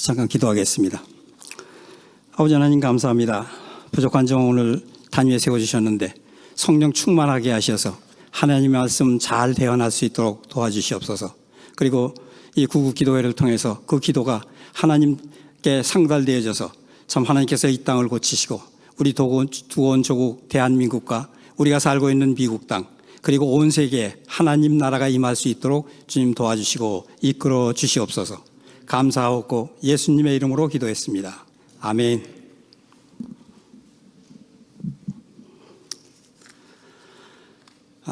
잠깐 기도하겠습니다. 아버지 하나님 감사합니다. 부족한 점 오늘 단위에 세워주셨는데 성령 충만하게 하셔서 하나님의 말씀 잘 대언할 수 있도록 도와주시옵소서. 그리고 이 구국 기도회를 통해서 그 기도가 하나님께 상달되어져서 참 하나님께서 이 땅을 고치시고 우리 두온 조국 대한민국과 우리가 살고 있는 미국 땅 그리고 온 세계에 하나님 나라가 임할 수 있도록 주님 도와주시고 이끌어 주시옵소서. 감사하고 예수님의 이름으로 기도했습니다. 아멘.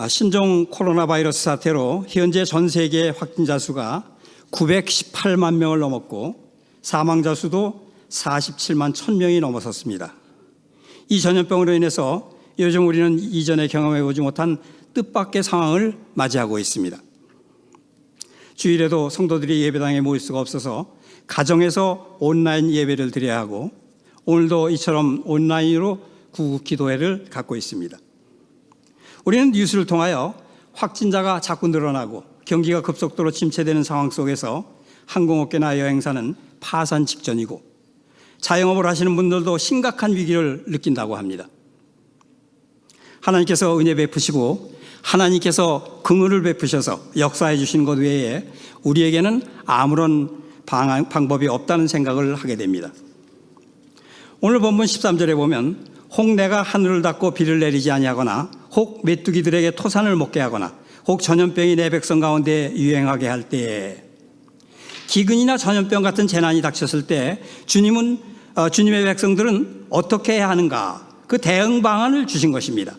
신종 코로나 바이러스 사태로 현재 전 세계 확진자 수가 918만 명을 넘었고 사망자 수도 47만 1000명이 넘어섰습니다. 이 전염병으로 인해서 요즘 우리는 이전에 경험해보지 못한 뜻밖의 상황을 맞이하고 있습니다. 주일에도 성도들이 예배당에 모일 수가 없어서 가정에서 온라인 예배를 드려야 하고 오늘도 이처럼 온라인으로 구국 기도회를 갖고 있습니다. 우리는 뉴스를 통하여 확진자가 자꾸 늘어나고 경기가 급속도로 침체되는 상황 속에서 항공업계나 여행사는 파산 직전이고 자영업을 하시는 분들도 심각한 위기를 느낀다고 합니다. 하나님께서 은혜 베푸시고 하나님께서 긍휼을 베푸셔서 역사해 주신 것 외에 우리에게는 아무런 방법이 없다는 생각을 하게 됩니다. 오늘 본문 13절에 보면 혹 내가 하늘을 닫고 비를 내리지 아니하거나 혹 메뚜기들에게 토산을 먹게 하거나 혹 전염병이 내 백성 가운데 유행하게 할 때에 기근이나 전염병 같은 재난이 닥쳤을 때 주님의 백성들은 어떻게 해야 하는가 그 대응 방안을 주신 것입니다.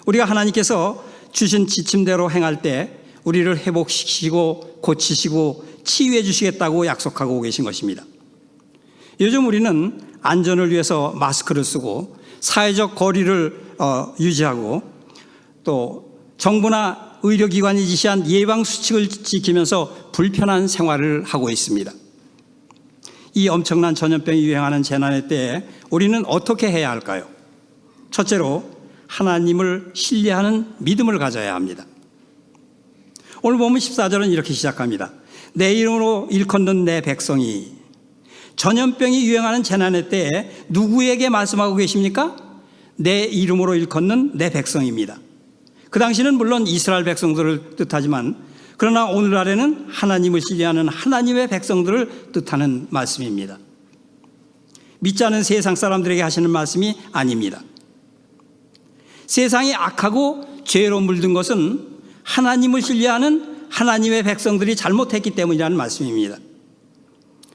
우리가 하나님께서 주신 지침대로 행할 때 우리를 회복시키시고 고치시고 치유해 주시겠다고 약속하고 계신 것입니다. 요즘 우리는 안전을 위해서 마스크를 쓰고 사회적 거리를 유지하고 또 정부나 의료기관이 지시한 예방수칙을 지키면서 불편한 생활을 하고 있습니다. 이 엄청난 전염병이 유행하는 재난의 때에 우리는 어떻게 해야 할까요? 첫째로 하나님을 신뢰하는 믿음을 가져야 합니다. 오늘 보면 14절은 이렇게 시작합니다. 내 이름으로 일컫는 내 백성이. 전염병이 유행하는 재난의 때에 누구에게 말씀하고 계십니까? 내 이름으로 일컫는 내 백성입니다. 그 당시는 물론 이스라엘 백성들을 뜻하지만 그러나 오늘날에는 하나님을 신뢰하는 하나님의 백성들을 뜻하는 말씀입니다. 믿지 않은 세상 사람들에게 하시는 말씀이 아닙니다. 세상이 악하고 죄로 물든 것은 하나님을 신뢰하는 하나님의 백성들이 잘못했기 때문이라는 말씀입니다.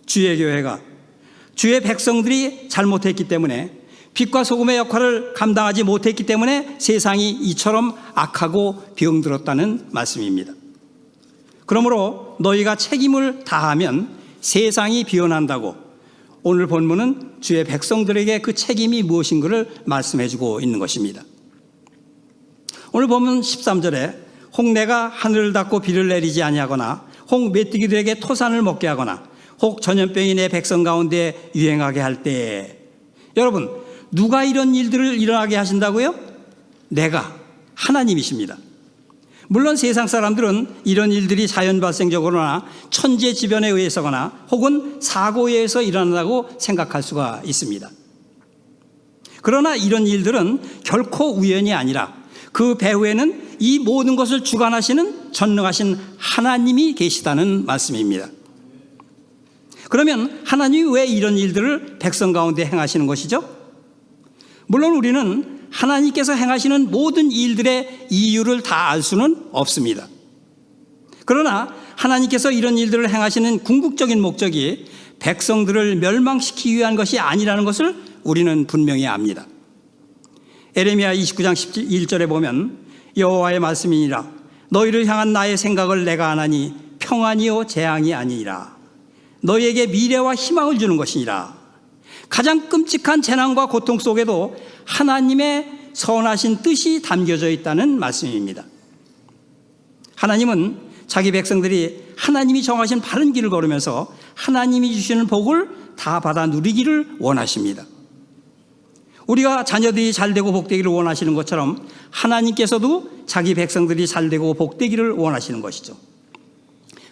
주의 교회가 주의 백성들이 잘못했기 때문에 빛과 소금의 역할을 감당하지 못했기 때문에 세상이 이처럼 악하고 병들었다는 말씀입니다. 그러므로 너희가 책임을 다하면 세상이 변한다고 오늘 본문은 주의 백성들에게 그 책임이 무엇인가를 말씀해 주고 있는 것입니다. 오늘 보면 13절에 혹 내가 하늘을 닫고 비를 내리지 아니하거나 혹 메뚜기들에게 토산을 먹게 하거나 혹 전염병이 내 백성 가운데 유행하게 할 때에 여러분 누가 이런 일들을 일어나게 하신다고요? 내가 하나님이십니다. 물론 세상 사람들은 이런 일들이 자연 발생적으로나 천재지변에 의해서거나 혹은 사고에 의해서 일어난다고 생각할 수가 있습니다. 그러나 이런 일들은 결코 우연이 아니라 그 배후에는 이 모든 것을 주관하시는 전능하신 하나님이 계시다는 말씀입니다. 그러면 하나님이 왜 이런 일들을 백성 가운데 행하시는 것이죠? 물론 우리는 하나님께서 행하시는 모든 일들의 이유를 다 알 수는 없습니다. 그러나 하나님께서 이런 일들을 행하시는 궁극적인 목적이 백성들을 멸망시키기 위한 것이 아니라는 것을 우리는 분명히 압니다. 에레미야 29장 11절에 보면 여호와의 말씀이니라 너희를 향한 나의 생각을 내가 아나니 평안이요 재앙이 아니니라 너희에게 미래와 희망을 주는 것이니라. 가장 끔찍한 재난과 고통 속에도 하나님의 선하신 뜻이 담겨져 있다는 말씀입니다. 하나님은 자기 백성들이 하나님이 정하신 바른 길을 걸으면서 하나님이 주시는 복을 다 받아 누리기를 원하십니다. 우리가 자녀들이 잘되고 복되기를 원하시는 것처럼 하나님께서도 자기 백성들이 잘되고 복되기를 원하시는 것이죠.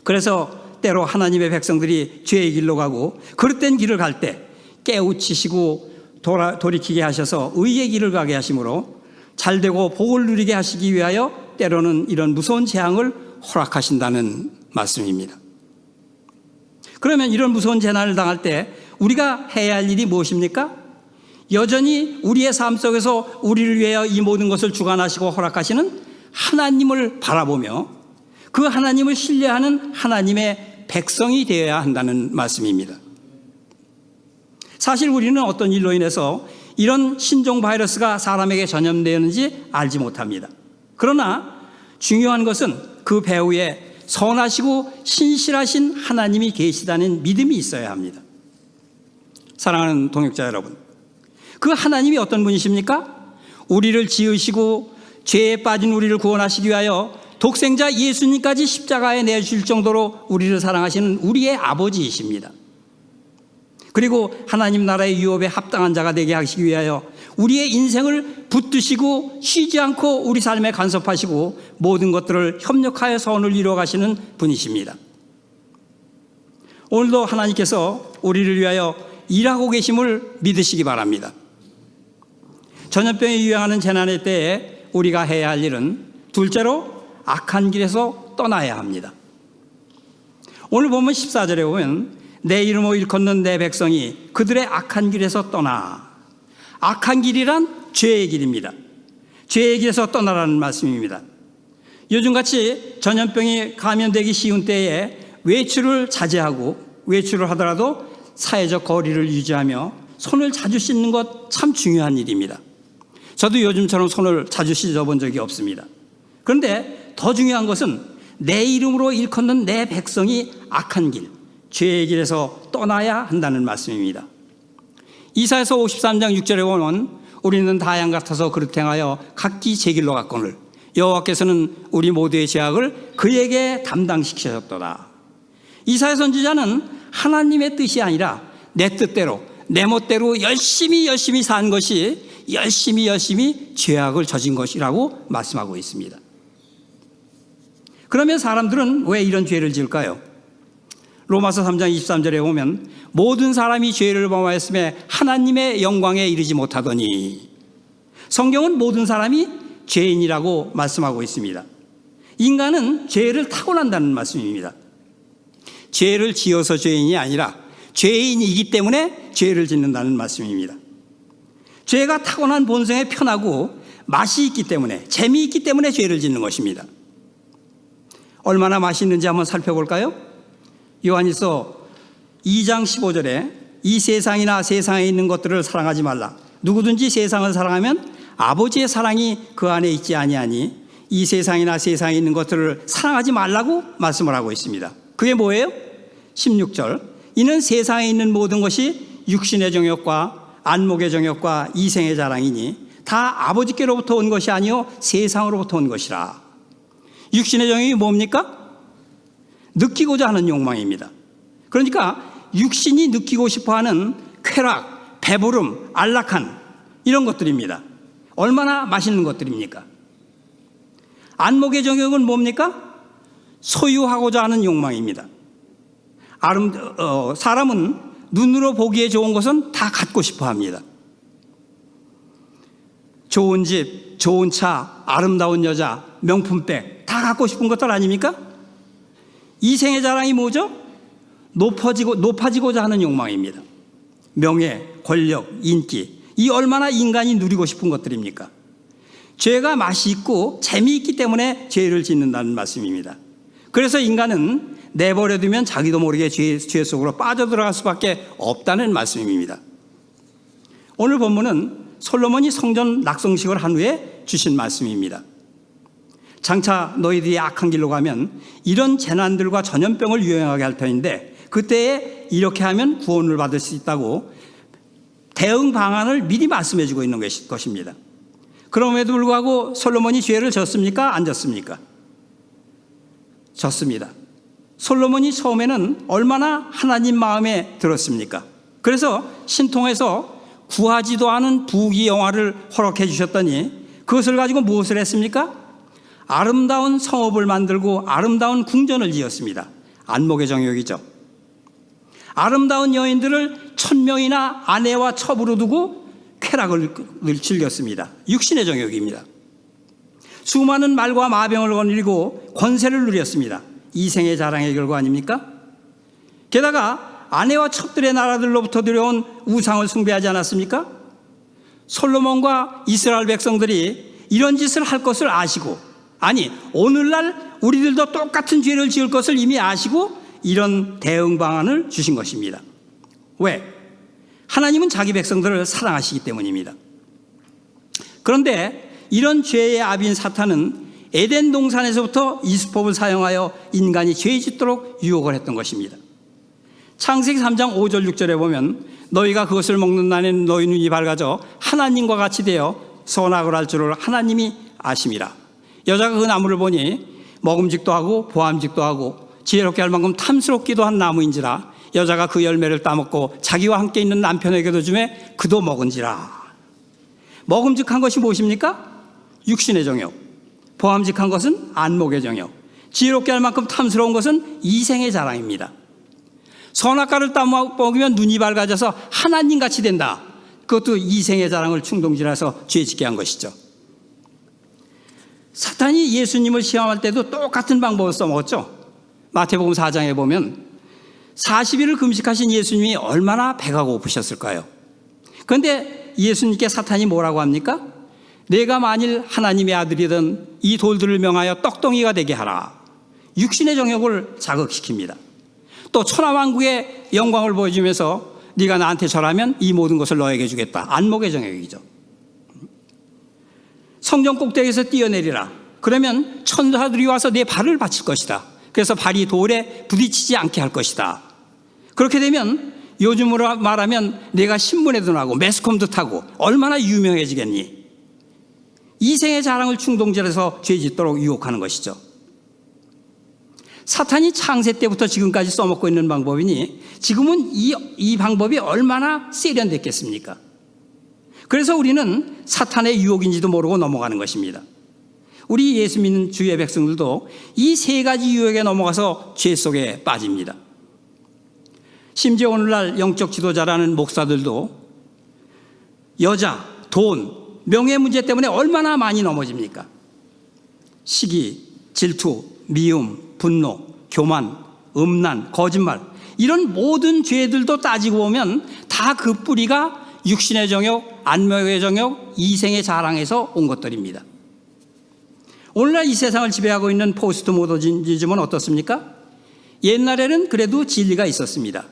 그래서 때로 하나님의 백성들이 죄의 길로 가고 그릇된 길을 갈 때 깨우치시고 돌이키게 하셔서 의의 길을 가게 하심으로 잘되고 복을 누리게 하시기 위하여 때로는 이런 무서운 재앙을 허락하신다는 말씀입니다. 그러면 이런 무서운 재난을 당할 때 우리가 해야 할 일이 무엇입니까? 여전히 우리의 삶 속에서 우리를 위하여 이 모든 것을 주관하시고 허락하시는 하나님을 바라보며 그 하나님을 신뢰하는 하나님의 백성이 되어야 한다는 말씀입니다. 사실 우리는 어떤 일로 인해서 이런 신종 바이러스가 사람에게 전염되었는지 알지 못합니다. 그러나 중요한 것은 그 배후에 선하시고 신실하신 하나님이 계시다는 믿음이 있어야 합니다. 사랑하는 동역자 여러분, 그 하나님이 어떤 분이십니까? 우리를 지으시고 죄에 빠진 우리를 구원하시기 위하여 독생자 예수님까지 십자가에 내주실 정도로 우리를 사랑하시는 우리의 아버지이십니다. 그리고 하나님 나라의 유업에 합당한 자가 되게 하시기 위하여 우리의 인생을 붙드시고 쉬지 않고 우리 삶에 간섭하시고 모든 것들을 협력하여 선을 이루어 가시는 분이십니다. 오늘도 하나님께서 우리를 위하여 일하고 계심을 믿으시기 바랍니다. 전염병이 유행하는 재난의 때에 우리가 해야 할 일은 둘째로 악한 길에서 떠나야 합니다. 오늘 보면 14절에 보면 내 이름으로 일컫는 내 백성이 그들의 악한 길에서 떠나. 악한 길이란 죄의 길입니다. 죄의 길에서 떠나라는 말씀입니다. 요즘같이 전염병이 감염되기 쉬운 때에 외출을 자제하고 외출을 하더라도 사회적 거리를 유지하며 손을 자주 씻는 것 참 중요한 일입니다. 저도 요즘처럼 손을 자주 씻어본 적이 없습니다. 그런데 더 중요한 것은 내 이름으로 일컫는 내 백성이 악한 길, 죄의 길에서 떠나야 한다는 말씀입니다. 이사야서 53장 6절에 보면 우리는 다양 같아서 그릇 행하여 각기 제 길로 갔거늘 여호와께서는 우리 모두의 죄악을 그에게 담당시키셨도다. 이사야 선지자는 하나님의 뜻이 아니라 내 뜻대로 내 멋대로 열심히 산 것이 열심히 죄악을 저진 것이라고 말씀하고 있습니다. 그러면 사람들은 왜 이런 죄를 지을까요? 로마서 3장 23절에 보면 모든 사람이 죄를 범하였음에 하나님의 영광에 이르지 못하더니, 성경은 모든 사람이 죄인이라고 말씀하고 있습니다. 인간은 죄를 타고난다는 말씀입니다. 죄를 지어서 죄인이 아니라 죄인이기 때문에 죄를 짓는다는 말씀입니다. 죄가 타고난 본성에 편하고 맛이 있기 때문에, 재미있기 때문에 죄를 짓는 것입니다. 얼마나 맛있는지 한번 살펴볼까요? 요한일서 2장 15절에 이 세상이나 세상에 있는 것들을 사랑하지 말라. 누구든지 세상을 사랑하면 아버지의 사랑이 그 안에 있지 아니하니 이 세상이나 세상에 있는 것들을 사랑하지 말라고 말씀을 하고 있습니다. 그게 뭐예요? 16절 이는 세상에 있는 모든 것이 육신의 정욕과 안목의 정욕과 이생의 자랑이니 다 아버지께로부터 온 것이 아니요 세상으로부터 온 것이라. 육신의 정욕이 뭡니까? 느끼고자 하는 욕망입니다. 그러니까 육신이 느끼고 싶어하는 쾌락, 배부름, 안락한 이런 것들입니다. 얼마나 맛있는 것들입니까? 안목의 정욕은 뭡니까? 소유하고자 하는 욕망입니다. 사람은 눈으로 보기에 좋은 것은 다 갖고 싶어 합니다. 좋은 집, 좋은 차, 아름다운 여자, 명품백 다 갖고 싶은 것들 아닙니까? 이생의 자랑이 뭐죠? 높아지고자 하는 욕망입니다. 명예, 권력, 인기, 이 얼마나 인간이 누리고 싶은 것들입니까? 죄가 맛이 있고 재미있기 때문에 죄를 짓는다는 말씀입니다. 그래서 인간은 내버려두면 자기도 모르게 죄 속으로 빠져들어갈 수밖에 없다는 말씀입니다. 오늘 본문은 솔로몬이 성전 낙성식을 한 후에 주신 말씀입니다. 장차 너희들이 악한 길로 가면 이런 재난들과 전염병을 유행하게 할 터인데 그때에 이렇게 하면 구원을 받을 수 있다고 대응 방안을 미리 말씀해 주고 있는 것입니다. 그럼에도 불구하고 솔로몬이 죄를 졌습니까? 안 졌습니까? 졌습니다. 솔로몬이 처음에는 얼마나 하나님 마음에 들었습니까? 그래서 신통에서 구하지도 않은 부귀영화를 허락해 주셨더니 그것을 가지고 무엇을 했습니까? 아름다운 성읍을 만들고 아름다운 궁전을 지었습니다. 안목의 정욕이죠. 아름다운 여인들을 1000명이나 아내와 첩으로 두고 쾌락을 즐겼습니다. 육신의 정욕입니다. 수많은 말과 마병을 거느리고 권세를 누렸습니다. 이생의 자랑의 결과 아닙니까? 게다가 아내와 첩들의 나라들로부터 들여온 우상을 숭배하지 않았습니까? 솔로몬과 이스라엘 백성들이 이런 짓을 할 것을 아시고, 아니 오늘날 우리들도 똑같은 죄를 지을 것을 이미 아시고 이런 대응 방안을 주신 것입니다. 왜? 하나님은 자기 백성들을 사랑하시기 때문입니다. 그런데 이런 죄의 아비인 사탄은 에덴 동산에서부터 이수법을 사용하여 인간이 죄 짓도록 유혹을 했던 것입니다. 창세기 3장 5절 6절에 보면 너희가 그것을 먹는 날에는 너희 눈이 밝아져 하나님과 같이 되어 선악을 알 줄을 하나님이 아심이라. 여자가 그 나무를 보니 먹음직도 하고 보암직도 하고 지혜롭게 할 만큼 탐스럽기도 한 나무인지라. 여자가 그 열매를 따먹고 자기와 함께 있는 남편에게도 주매 그도 먹은지라. 먹음직한 것이 무엇입니까? 육신의 정욕. 보암직한 것은 안목의 정욕. 지혜롭게 할 만큼 탐스러운 것은 이생의 자랑입니다. 선악과를 따먹으면 눈이 밝아져서 하나님같이 된다. 그것도 이생의 자랑을 충동질해서 죄짓게 한 것이죠. 사탄이 예수님을 시험할 때도 똑같은 방법을 써먹었죠. 마태복음 4장에 보면 40일을 금식하신 예수님이 얼마나 배가 고프셨을까요? 그런데 예수님께 사탄이 뭐라고 합니까? 내가 만일 하나님의 아들이든 이 돌들을 명하여 떡덩이가 되게 하라. 육신의 정욕을 자극시킵니다. 또 천하만국의 영광을 보여주면서 네가 나한테 절하면 이 모든 것을 너에게 주겠다. 안목의 정욕이죠. 성전 꼭대기에서 뛰어내리라. 그러면 천사들이 와서 내 발을 받칠 것이다. 그래서 발이 돌에 부딪히지 않게 할 것이다. 그렇게 되면 요즘으로 말하면 내가 신문에도 나고 매스컴도 타고 얼마나 유명해지겠니? 이생의 자랑을 충동질해서 죄 짓도록 유혹하는 것이죠. 사탄이 창세 때부터 지금까지 써먹고 있는 방법이니 지금은 이 방법이 얼마나 세련됐겠습니까? 그래서 우리는 사탄의 유혹인지도 모르고 넘어가는 것입니다. 우리 예수 믿는 주의 백성들도 이 세 가지 유혹에 넘어가서 죄 속에 빠집니다. 심지어 오늘날 영적 지도자라는 목사들도 여자, 돈, 명예 문제 때문에 얼마나 많이 넘어집니까? 시기, 질투, 미움, 분노, 교만, 음란, 거짓말, 이런 모든 죄들도 따지고 보면 다 그 뿌리가 육신의 정욕, 안목의 정욕, 이생의 자랑에서 온 것들입니다. 오늘날 이 세상을 지배하고 있는 포스트 모더니즘은 어떻습니까? 옛날에는 그래도 진리가 있었습니다.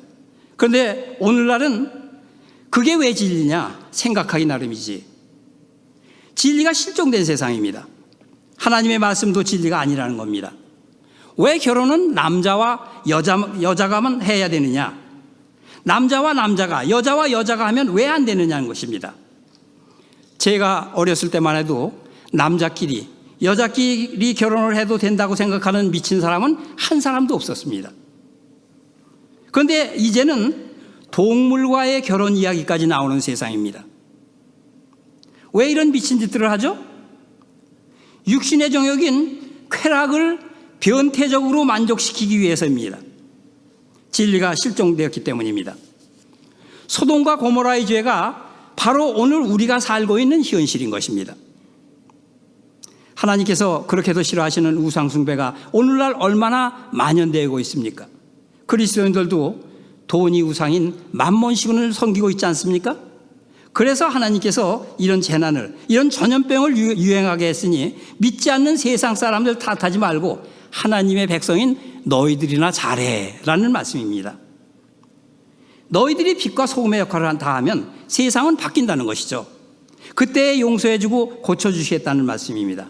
그런데 오늘날은 그게 왜 진리냐 생각하기 나름이지. 진리가 실종된 세상입니다. 하나님의 말씀도 진리가 아니라는 겁니다. 왜 결혼은 남자와 여자가만 해야 되느냐? 남자와 남자가, 여자와 여자가 하면 왜 안 되느냐는 것입니다. 제가 어렸을 때만 해도 남자끼리, 여자끼리 결혼을 해도 된다고 생각하는 미친 사람은 한 사람도 없었습니다. 그런데 이제는 동물과의 결혼 이야기까지 나오는 세상입니다. 왜 이런 미친 짓들을 하죠? 육신의 정욕인 쾌락을 변태적으로 만족시키기 위해서입니다. 진리가 실종되었기 때문입니다. 소돔과 고모라의 죄가 바로 오늘 우리가 살고 있는 현실인 것입니다. 하나님께서 그렇게도 싫어하시는 우상숭배가 오늘날 얼마나 만연되고 있습니까? 그리스도인들도 돈이 우상인 맘몬신을 섬기고 있지 않습니까? 그래서 하나님께서 이런 재난을, 이런 전염병을 유행하게 했으니 믿지 않는 세상 사람들 탓하지 말고 하나님의 백성인 너희들이나 잘해 라는 말씀입니다. 너희들이 빛과 소금의 역할을 다 하면 세상은 바뀐다는 것이죠. 그때 용서해주고 고쳐주시겠다는 말씀입니다.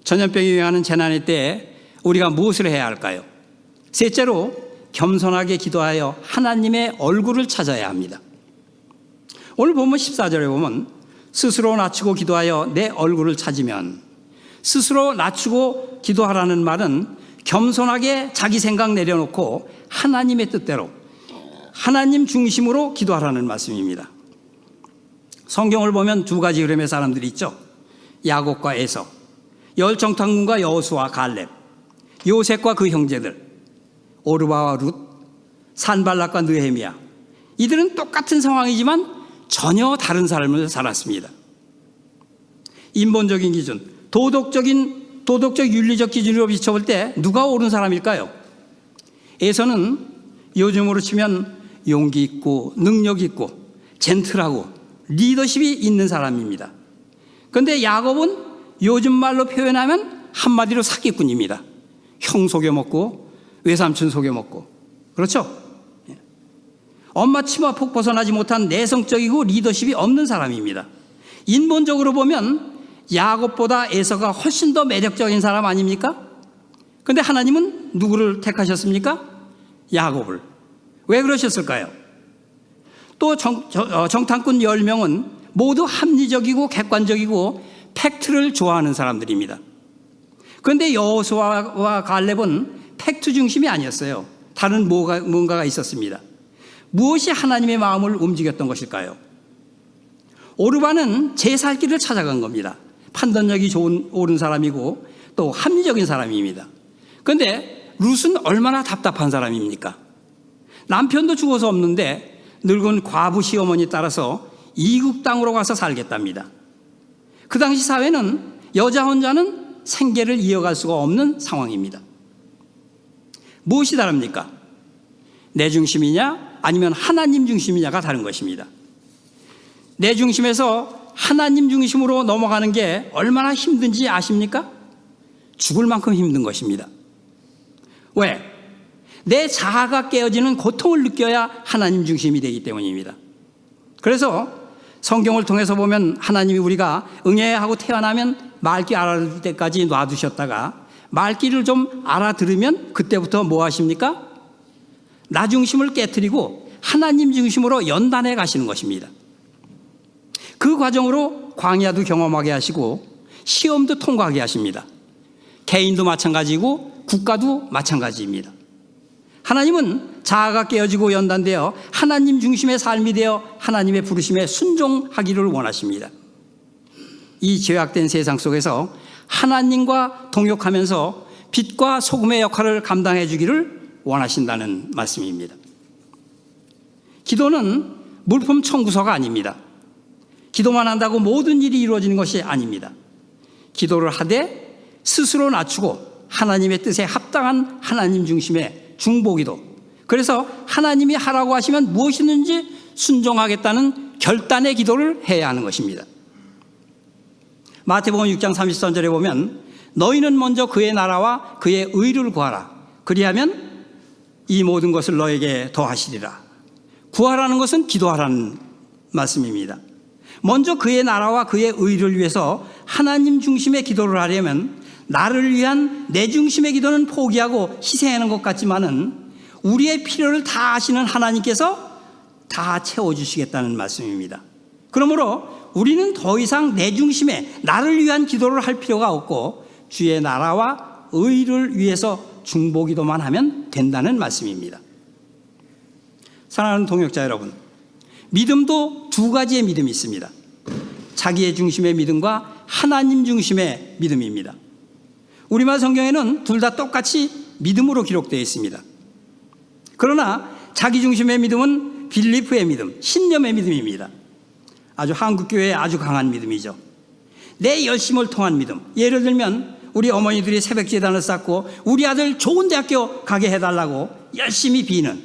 전염병이 유행하는 재난의 때에 우리가 무엇을 해야 할까요? 셋째로 겸손하게 기도하여 하나님의 얼굴을 찾아야 합니다. 오늘 본문 14절에 보면 스스로 낮추고 기도하여 내 얼굴을 찾으면, 스스로 낮추고 기도하라는 말은 겸손하게 자기 생각 내려놓고 하나님의 뜻대로 하나님 중심으로 기도하라는 말씀입니다. 성경을 보면 두 가지 흐름의 사람들이 있죠. 야곱과 에서, 열정탐꾼과 여호수아 갈렙, 요셉과 그 형제들. 오르바와 룻, 산발락과 느헤미야, 이들은 똑같은 상황이지만 전혀 다른 삶을 살았습니다. 인본적인 기준, 도덕적 윤리적 기준으로 비춰볼 때 누가 옳은 사람일까요? 에서는 요즘으로 치면 용기 있고 능력 있고 젠틀하고 리더십이 있는 사람입니다. 그런데 야곱은 요즘 말로 표현하면 한마디로 사기꾼입니다. 형 속여먹고 외삼촌 속여먹고, 그렇죠? 엄마 치마 폭 벗어나지 못한 내성적이고 리더십이 없는 사람입니다. 인본적으로 보면 야곱보다 에서가 훨씬 더 매력적인 사람 아닙니까? 그런데 하나님은 누구를 택하셨습니까? 야곱을. 왜 그러셨을까요? 또 정탐꾼 10명은 모두 합리적이고 객관적이고 팩트를 좋아하는 사람들입니다. 그런데 여호수아와 갈렙은 팩트 중심이 아니었어요. 다른 뭔가가 있었습니다. 무엇이 하나님의 마음을 움직였던 것일까요? 오르바는 제 살 길을 찾아간 겁니다. 판단력이 옳은 사람이고 또 합리적인 사람입니다. 그런데 룻은 얼마나 답답한 사람입니까? 남편도 죽어서 없는데 늙은 과부 시어머니 따라서 이국 땅으로 가서 살겠답니다. 그 당시 사회는 여자 혼자는 생계를 이어갈 수가 없는 상황입니다. 무엇이 다릅니까? 내 중심이냐 아니면 하나님 중심이냐가 다른 것입니다. 내 중심에서 하나님 중심으로 넘어가는 게 얼마나 힘든지 아십니까? 죽을 만큼 힘든 것입니다. 왜? 내 자아가 깨어지는 고통을 느껴야 하나님 중심이 되기 때문입니다. 그래서 성경을 통해서 보면 하나님이 우리가 응애야 하고 태어나면 말귀 알아들을 때까지 놔두셨다가 말귀를 좀 알아들으면 그때부터 뭐 하십니까? 나 중심을 깨트리고 하나님 중심으로 연단해 가시는 것입니다. 그 과정으로 광야도 경험하게 하시고 시험도 통과하게 하십니다. 개인도 마찬가지고 국가도 마찬가지입니다. 하나님은 자아가 깨어지고 연단되어 하나님 중심의 삶이 되어 하나님의 부르심에 순종하기를 원하십니다. 이 죄악된 세상 속에서 하나님과 동역하면서 빛과 소금의 역할을 감당해 주기를 원하신다는 말씀입니다. 기도는 물품 청구서가 아닙니다. 기도만 한다고 모든 일이 이루어지는 것이 아닙니다. 기도를 하되 스스로 낮추고 하나님의 뜻에 합당한 하나님 중심의 중보기도, 그래서 하나님이 하라고 하시면 무엇이든지 순종하겠다는 결단의 기도를 해야 하는 것입니다. 마태복음 6장 33절에 보면 너희는 먼저 그의 나라와 그의 의를 구하라. 그리하면 이 모든 것을 너에게 더하시리라. 구하라는 것은 기도하라는 말씀입니다. 먼저 그의 나라와 그의 의를 위해서 하나님 중심의 기도를 하려면 나를 위한 내 중심의 기도는 포기하고 희생하는 것 같지만은 우리의 필요를 다 아시는 하나님께서 다 채워주시겠다는 말씀입니다. 그러므로 우리는 더 이상 내 중심에 나를 위한 기도를 할 필요가 없고 주의 나라와 의를 위해서 중보기도만 하면 된다는 말씀입니다. 사랑하는 동역자 여러분, 믿음도 두 가지의 믿음이 있습니다. 자기의 중심의 믿음과 하나님 중심의 믿음입니다. 우리말 성경에는 둘 다 똑같이 믿음으로 기록되어 있습니다. 그러나 자기 중심의 믿음은 빌리프의 믿음, 신념의 믿음입니다. 아주 한국교회의 아주 강한 믿음이죠. 내 열심을 통한 믿음. 예를 들면 우리 어머니들이 새벽 제단을 쌓고 우리 아들 좋은 대학교 가게 해달라고 열심히 비는,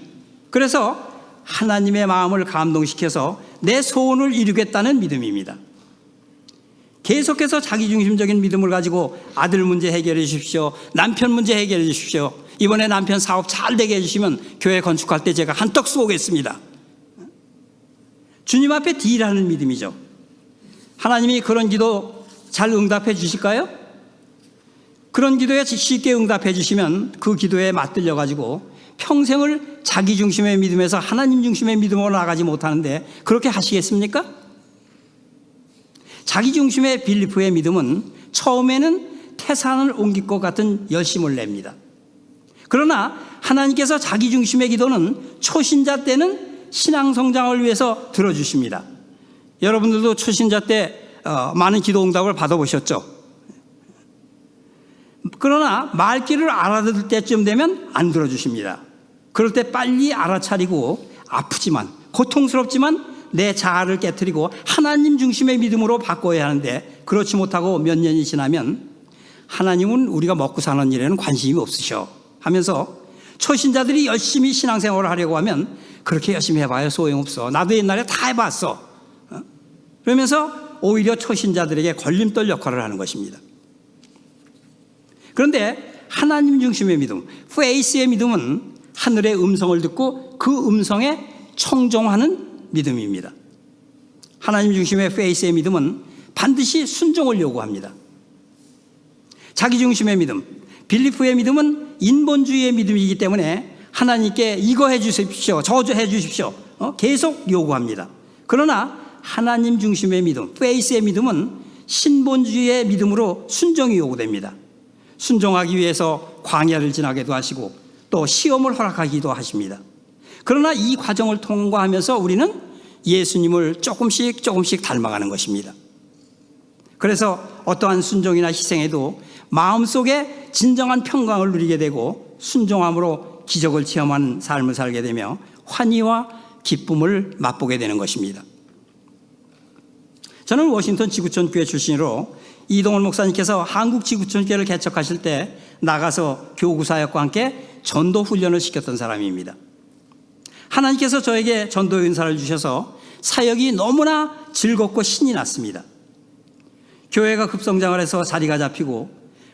그래서 하나님의 마음을 감동시켜서 내 소원을 이루겠다는 믿음입니다. 계속해서 자기중심적인 믿음을 가지고 아들 문제 해결해 주십시오, 남편 문제 해결해 주십시오, 이번에 남편 사업 잘 되게 해주시면 교회 건축할 때 제가 한떡 쏘겠습니다. 주님 앞에 딜하는 믿음이죠. 하나님이 그런 기도 잘 응답해 주실까요? 그런 기도에 쉽게 응답해 주시면 그 기도에 맞들려 가지고 평생을 자기 중심의 믿음에서 하나님 중심의 믿음으로 나가지 못하는데 그렇게 하시겠습니까? 자기 중심의 빌리프의 믿음은 처음에는 태산을 옮길 것 같은 열심을 냅니다. 그러나 하나님께서 자기 중심의 기도는 초신자 때는 신앙 성장을 위해서 들어주십니다. 여러분들도 초신자 때 많은 기도 응답을 받아보셨죠? 그러나 말귀를 알아들을 때쯤 되면 안 들어주십니다. 그럴 때 빨리 알아차리고 아프지만 고통스럽지만 내 자아를 깨트리고 하나님 중심의 믿음으로 바꿔야 하는데 그렇지 못하고 몇 년이 지나면 하나님은 우리가 먹고 사는 일에는 관심이 없으셔 하면서 초신자들이 열심히 신앙생활을 하려고 하면 그렇게 열심히 해봐야 소용없어. 나도 옛날에 다 해봤어. 그러면서 오히려 초신자들에게 걸림돌 역할을 하는 것입니다. 그런데 하나님 중심의 믿음, 페이스의 믿음은 하늘의 음성을 듣고 그 음성에 청종하는 믿음입니다. 하나님 중심의 페이스의 믿음은 반드시 순종을 요구합니다. 자기 중심의 믿음, 빌리프의 믿음은 인본주의의 믿음이기 때문에 하나님께 이거 해 주십시오, 저거 해 주십시오 계속 요구합니다. 그러나 하나님 중심의 믿음, 페이스의 믿음은 신본주의의 믿음으로 순종이 요구됩니다. 순종하기 위해서 광야를 지나게도 하시고 또 시험을 허락하기도 하십니다. 그러나 이 과정을 통과하면서 우리는 예수님을 조금씩 닮아가는 것입니다. 그래서 어떠한 순종이나 희생에도 마음속에 진정한 평강을 누리게 되고 순종함으로 기적을 체험하는 삶을 살게 되며 환희와 기쁨을 맛보게 되는 것입니다. 저는 워싱턴 지구촌 교회 출신으로 이동원 목사님께서 한국 지구촌 교회를 개척하실 때 나가서 교구 사역과 함께 전도 훈련을 시켰던 사람입니다. 하나님께서 저에게 전도 은사를 주셔서 사역이 너무나 즐겁고 신이 났습니다. 교회가 급성장을 해서 자리가 잡히고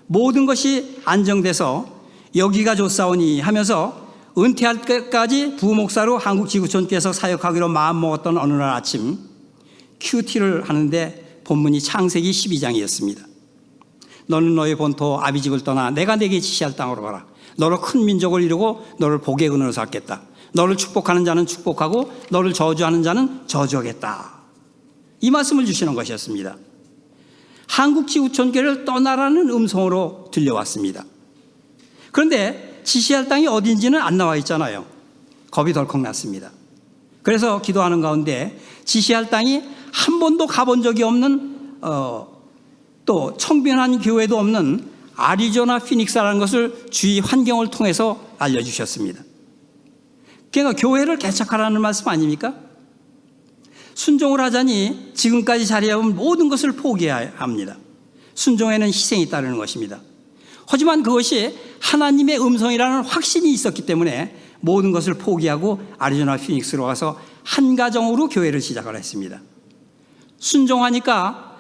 모든 것이 안정돼서 여기가 좋사오니 하면서 은퇴할 때까지 부목사로 한국 지구촌교회에서 사역하기로 마음먹었던 어느 날 아침 큐티를 하는데 본문이 창세기 12장이었습니다. 너는 너의 본토 아비집을 떠나 내가 내게 지시할 땅으로 가라. 너로 큰 민족을 이루고 너를 복의 근원으로 삼겠다. 너를 축복하는 자는 축복하고 너를 저주하는 자는 저주하겠다. 이 말씀을 주시는 것이었습니다. 한국 지구촌교회를 떠나라는 음성으로 들려왔습니다. 그런데 지시할 땅이 어딘지는 안 나와 있잖아요. 겁이 덜컥 났습니다. 그래서 기도하는 가운데 지시할 땅이 한 번도 가본 적이 없는 또 청빈한 교회도 없는 아리조나 피닉스라는 것을 주위 환경을 통해서 알려주셨습니다. 그러니까 교회를 개척하라는 말씀 아닙니까? 순종을 하자니 지금까지 자리해온 모든 것을 포기해야 합니다. 순종에는 희생이 따르는 것입니다. 하지만 그것이 하나님의 음성이라는 확신이 있었기 때문에 모든 것을 포기하고 아리조나 피닉스로 가서 한 가정으로 교회를 시작을 했습니다. 순종하니까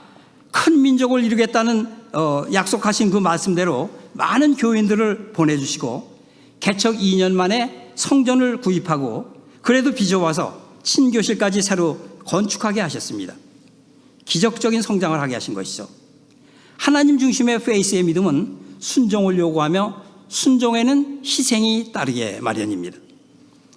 큰 민족을 이루겠다는 약속하신 그 말씀대로 많은 교인들을 보내주시고 개척 2년 만에 성전을 구입하고 그래도 빚어와서 친교실까지 새로 건축하게 하셨습니다. 기적적인 성장을 하게 하신 것이죠. 하나님 중심의 페이스의 믿음은 순종을 요구하며 순종에는 희생이 따르게 마련입니다.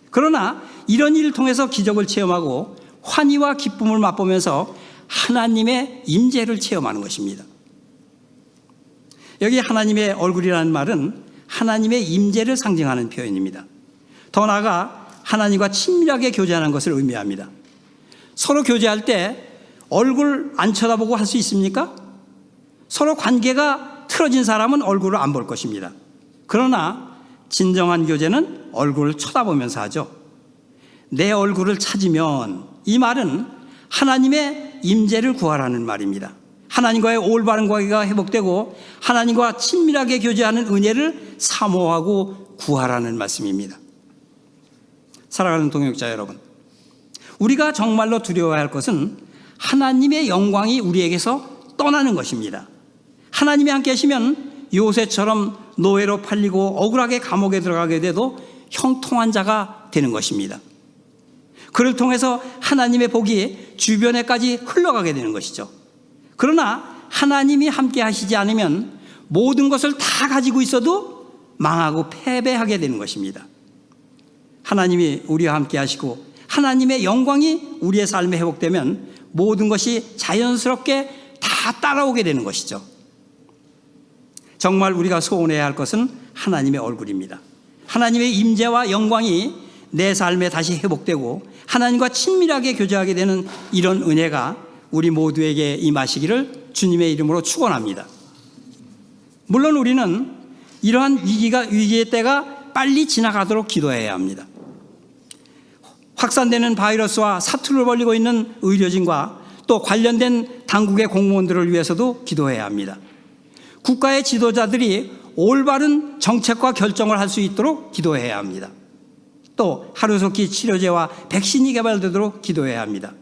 그러나 이런 일을 통해서 기적을 체험하고 환희와 기쁨을 맛보면서 하나님의 임재를 체험하는 것입니다. 여기 하나님의 얼굴이라는 말은 하나님의 임재를 상징하는 표현입니다. 더 나아가 하나님과 친밀하게 교제하는 것을 의미합니다. 서로 교제할 때 얼굴 안 쳐다보고 할 수 있습니까? 서로 관계가 틀어진 사람은 얼굴을 안 볼 것입니다. 그러나 진정한 교제는 얼굴을 쳐다보면서 하죠. 내 얼굴을 찾으면 이 말은 하나님의 임재를 구하라는 말입니다. 하나님과의 올바른 관계가 회복되고 하나님과 친밀하게 교제하는 은혜를 사모하고 구하라는 말씀입니다. 사랑하는 동역자 여러분, 우리가 정말로 두려워야 할 것은 하나님의 영광이 우리에게서 떠나는 것입니다. 하나님이 함께 하시면 요새처럼 노예로 팔리고 억울하게 감옥에 들어가게 돼도 형통한 자가 되는 것입니다. 그를 통해서 하나님의 복이 주변에까지 흘러가게 되는 것이죠. 그러나 하나님이 함께 하시지 않으면 모든 것을 다 가지고 있어도 망하고 패배하게 되는 것입니다. 하나님이 우리와 함께 하시고 하나님의 영광이 우리의 삶에 회복되면 모든 것이 자연스럽게 다 따라오게 되는 것이죠. 정말 우리가 소원해야 할 것은 하나님의 얼굴입니다. 하나님의 임재와 영광이 내 삶에 다시 회복되고 하나님과 친밀하게 교제하게 되는 이런 은혜가 우리 모두에게 임하시기를 주님의 이름으로 축원합니다. 물론 우리는 이러한 위기의 때가 빨리 지나가도록 기도해야 합니다. 확산되는 바이러스와 사투를 벌이고 있는 의료진과 또 관련된 당국의 공무원들을 위해서도 기도해야 합니다. 국가의 지도자들이 올바른 정책과 결정을 할 수 있도록 기도해야 합니다. 또 하루속히 치료제와 백신이 개발되도록 기도해야 합니다.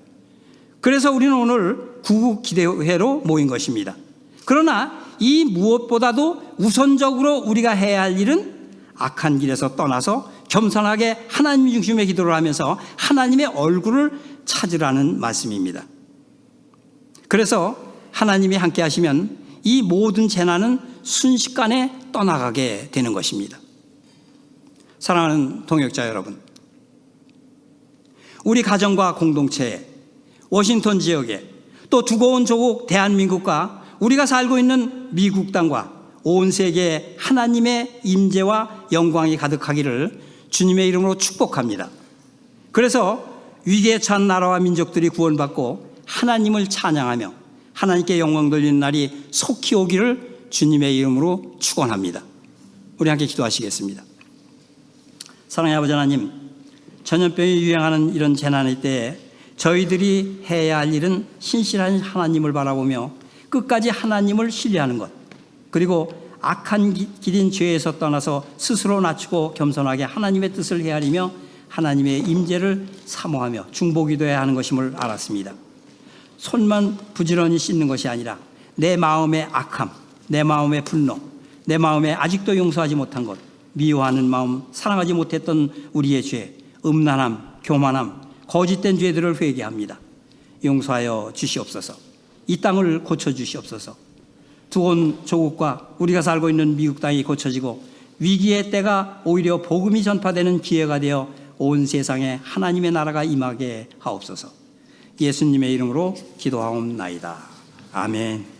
그래서 우리는 오늘 구국기도회로 모인 것입니다. 그러나 이 무엇보다도 우선적으로 우리가 해야 할 일은 악한 길에서 떠나서 겸손하게 하나님 중심의 기도를 하면서 하나님의 얼굴을 찾으라는 말씀입니다. 그래서 하나님이 함께 하시면 이 모든 재난은 순식간에 떠나가게 되는 것입니다. 사랑하는 동역자 여러분, 우리 가정과 공동체에, 워싱턴 지역에, 또 두고 온 조국 대한민국과 우리가 살고 있는 미국 땅과 온 세계에 하나님의 임재와 영광이 가득하기를 주님의 이름으로 축복합니다. 그래서 위기에 처한 나라와 민족들이 구원받고 하나님을 찬양하며 하나님께 영광 돌리는 날이 속히 오기를 주님의 이름으로 축원합니다. 우리 함께 기도하시겠습니다. 사랑의 아버지 하나님, 전염병이 유행하는 이런 재난의 때에 저희들이 해야 할 일은 신실한 하나님을 바라보며 끝까지 하나님을 신뢰하는 것, 그리고 악한 길인 죄에서 떠나서 스스로 낮추고 겸손하게 하나님의 뜻을 헤아리며 하나님의 임재를 사모하며 중보기도해야 하는 것임을 알았습니다. 손만 부지런히 씻는 것이 아니라 내 마음의 악함, 내 마음의 분노, 내 마음에 아직도 용서하지 못한 것, 미워하는 마음, 사랑하지 못했던 우리의 죄, 음란함, 교만함, 거짓된 죄들을 회개합니다. 용서하여 주시옵소서. 이 땅을 고쳐주시옵소서. 두 온 조국과 우리가 살고 있는 미국 땅이 고쳐지고 위기의 때가 오히려 복음이 전파되는 기회가 되어 온 세상에 하나님의 나라가 임하게 하옵소서. 예수님의 이름으로 기도하옵나이다. 아멘.